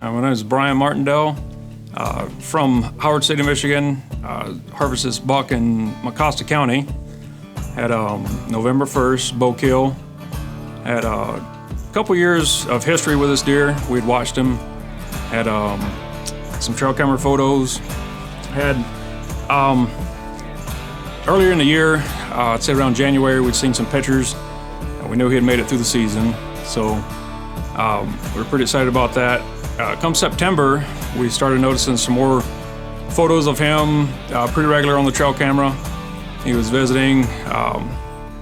My name is Brian Martindale, from Howard City, Michigan. Harvested this buck in Mecosta County. Had November 1st, bow kill. Had a couple years of history with this deer. We'd watched him. Had some trail camera photos. Had earlier in the year, I'd say around January, we'd seen some pictures. We knew he had made it through the season, so we were pretty excited about that. Come September, we started noticing some more photos of him, pretty regular on the trail camera. He was visiting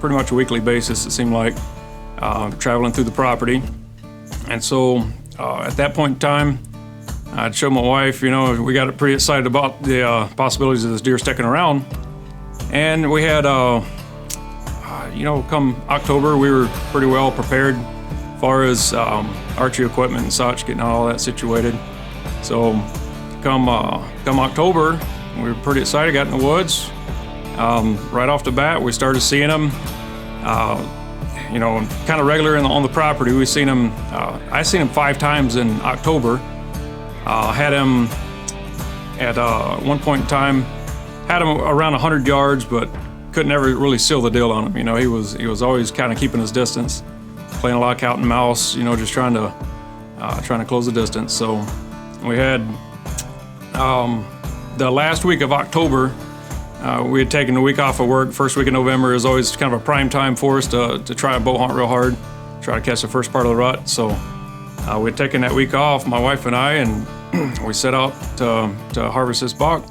pretty much a weekly basis, it seemed like, traveling through the property. And so at that point in time, I'd show my wife, we got pretty excited about the possibilities of this deer sticking around. And we had, come October, we were pretty well prepared as far as archery equipment and such, getting all that situated. So come October, we were pretty excited, got in the woods. Right off the bat, we started seeing them, kind of regular on the property. We seen him, I seen him 5 times in October. Had him at one point in time, had him around 100 yards, but couldn't ever really seal the deal on him. He was always kind of keeping his distance, playing a lot of cat and mouse, just trying to close the distance. So we had the last week of October, we had taken a week off of work. First week of November is always kind of a prime time for us to try and bow hunt real hard, try to catch the first part of the rut. So we had taken that week off, my wife and I, and we set out to harvest this buck.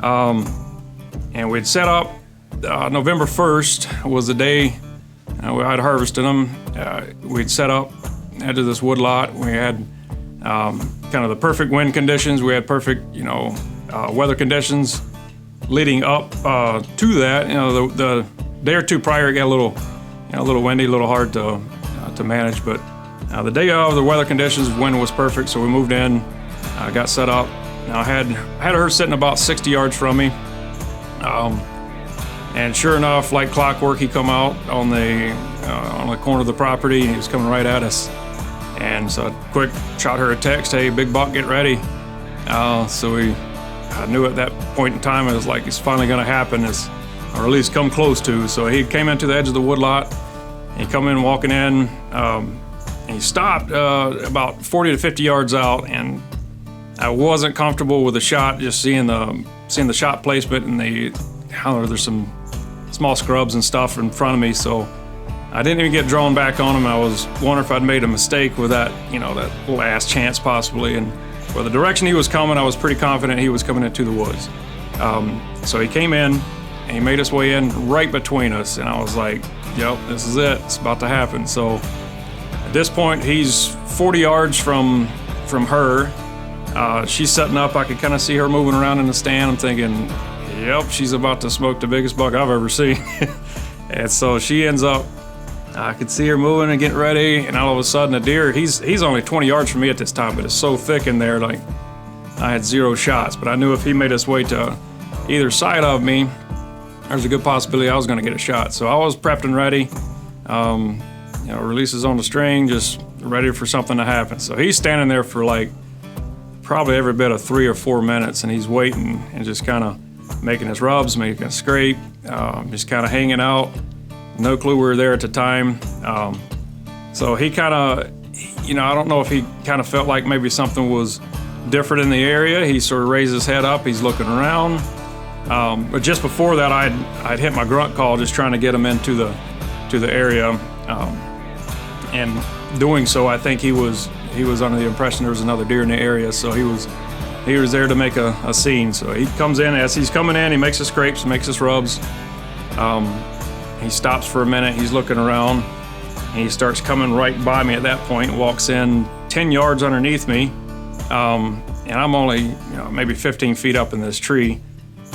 And we'd set up, November 1st was the day I'd harvested them. We'd set up, into this wood lot. We had kind of the perfect wind conditions. We had perfect, weather conditions leading up to that. The day or two prior, it got a little windy, a little hard to manage. But the day of, the weather conditions, wind was perfect, so we moved in, got set up. Now I had her sitting about 60 yards from me. And sure enough, like clockwork, he come out on the corner of the property, and he was coming right at us. And so I quick shot her a text, "Hey, big buck, get ready." So I knew at that point in time, it was like it's finally gonna happen, or at least come close to. So he came into the edge of the wood lot, and he come in walking in, and he stopped about 40 to 50 yards out, and I wasn't comfortable with the shot, just seeing the shot placement, and there's some small scrubs and stuff in front of me, so I didn't even get drawn back on him. I was wondering if I'd made a mistake with that, that last chance possibly. And for the direction he was coming, I was pretty confident he was coming into the woods. So he came in, and he made his way in right between us, and I was like, yep, this is it, it's about to happen. So at this point, he's 40 yards from her. She's setting up. I could kind of see her moving around in the stand. I'm thinking, yep, she's about to smoke the biggest buck I've ever seen. And so she ends up, I could see her moving and getting ready, and all of a sudden the deer, he's only 20 yards from me at this time, but it's so thick in there, like I had 0 shots. But I knew if he made his way to either side of me, there's a good possibility I was gonna get a shot. So I was prepped and ready. Releases on the string, just ready for something to happen. So he's standing there for like probably every bit of 3 or 4 minutes, and he's waiting and just kind of making his rubs, making a scrape, just kind of hanging out. No clue we were there at the time. So he kind of, I don't know if he kind of felt like maybe something was different in the area. He sort of raised his head up, he's looking around. But just before that, I'd hit my grunt call, just trying to get him into the area. And doing so, I think he was under the impression there was another deer in the area, so he was there to make a scene. So he comes in, as he's coming in, he makes his scrapes, makes his rubs. He stops for a minute, he's looking around, and he starts coming right by me at that point, walks in 10 yards underneath me, and I'm only maybe 15 feet up in this tree.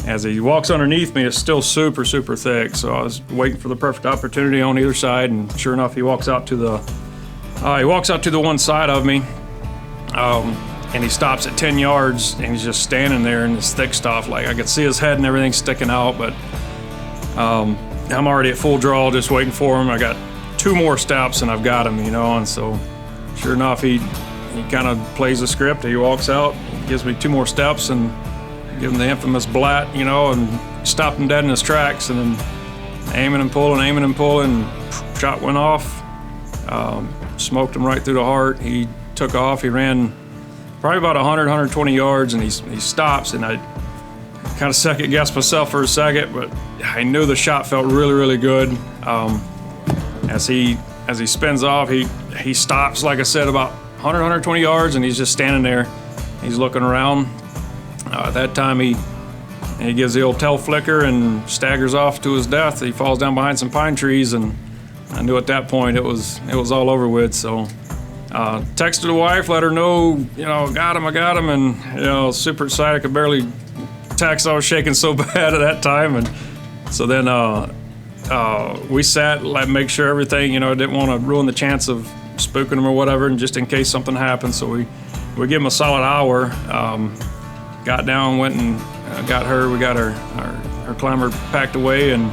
As he walks underneath me, it's still super, super thick, so I was waiting for the perfect opportunity on either side, and sure enough, he walks out to the one side of me, and he stops at 10 yards, and he's just standing there in this thick stuff. Like, I could see his head and everything sticking out, but I'm already at full draw, just waiting for him. I got 2 more steps, and I've got him, and so sure enough, he he kind of plays the script. He walks out, gives me 2 more steps, and give him the infamous blat, you know, and stopped him dead in his tracks. And then aiming and pulling, shot went off, smoked him right through the heart. He took off. He ran probably about 100, 120 yards, and he stops, and I kind of second guessed myself for a second, but I knew the shot felt really, really good. As he spins off, he stops, like I said, about 100, 120 yards, and he's just standing there. He's looking around. At that time, he gives the old tail flicker and staggers off to his death. He falls down behind some pine trees, and I knew at that point it was all over with. So texted the wife, let her know, you know, I got him, and, you know, super excited. I could barely text. I was shaking so bad at that time. And so then we sat, make sure everything, you know, didn't want to ruin the chance of spooking him or whatever, and just in case something happened. So we gave him a solid hour. Got down, went and got her. We got her climber packed away, and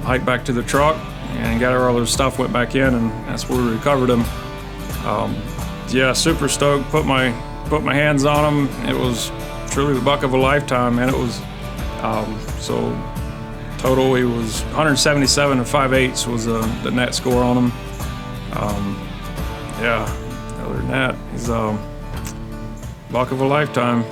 hiked back to the truck and got her all her stuff, went back in, and that's where we recovered him. Yeah, super stoked. Put my hands on him. It was truly the buck of a lifetime, and it was so total. He was 177 and 5/8 was the net score on him. Yeah, other than that, he's buck of a lifetime.